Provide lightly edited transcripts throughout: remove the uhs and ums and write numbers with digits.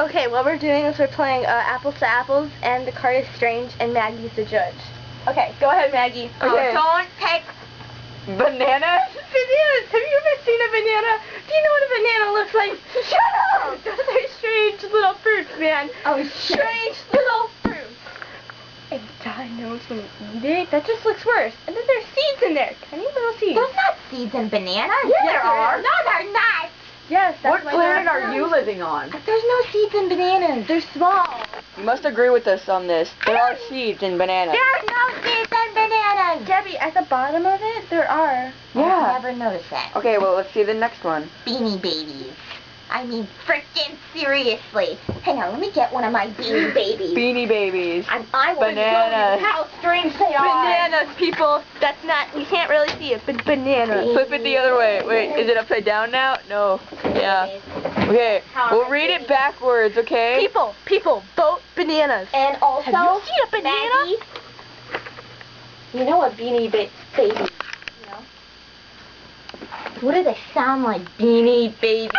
Okay, what we're doing is we're playing Apples to Apples, and the card is strange, and Maggie's the judge. Okay, go ahead, Maggie. Okay. Don't take Bananas? Bananas! Have you ever seen a banana? Do you know what a banana looks like? Shut up! Those are strange little fruits, man. Oh, shit. Strange little fruits. And God knows when you eat it, that just looks worse. And then there's seeds in there. Tiny little seeds. There's not seeds in bananas. Yes, there there are. is. No, they're not. Yes, that's What why planet they're are you living on? There's no seeds in bananas. They're small. You must agree with us on this. There are seeds in bananas. There are no seeds in bananas. Debbie, at the bottom of it, there are. Yeah. I've never noticed that. Okay, well, let's see the next one. Beanie Babies. I mean, frickin' seriously. Hang on, let me get one of my Beanie Babies. Beanie Babies. I want to show Bananas. you how strange they are. Bananas, people. That's not, you can't really see it, but bananas. Flip it the other way. Wait, is it upside down now? No. Yeah. Okay, we'll read it backwards, okay? People, vote bananas. And also, Have you seen a banana? Maggie, you know a Beanie Baby, you know? What do they sound like? Beanie Babies.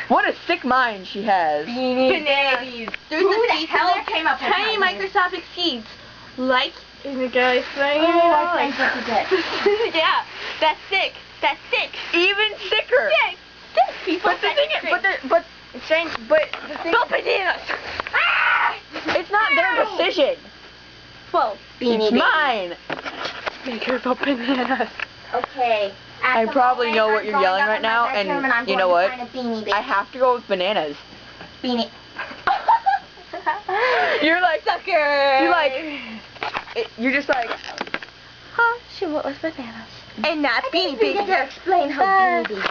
What a sick mind she has. Beanie Bananas. There's Who a the seed hell in there. came up with Tiny that? microscopic seeds. Like, and the guy's saying, Oh, I think that's a dick. yeah, that's sick. That's sick. Even sicker. Sick. Sick, people. But the thing is, but the thing Vote bananas. Ah! it's not their decision. Well, Beanie It's Babies. mine. make her vote bananas. Okay. I probably know what you're yelling right now, and you know what? I have to go with bananas. Beanie. You're like, Sucker. you're just like, Huh? She went with bananas. And not Beanie You Babies. get to explain how Beanie Babies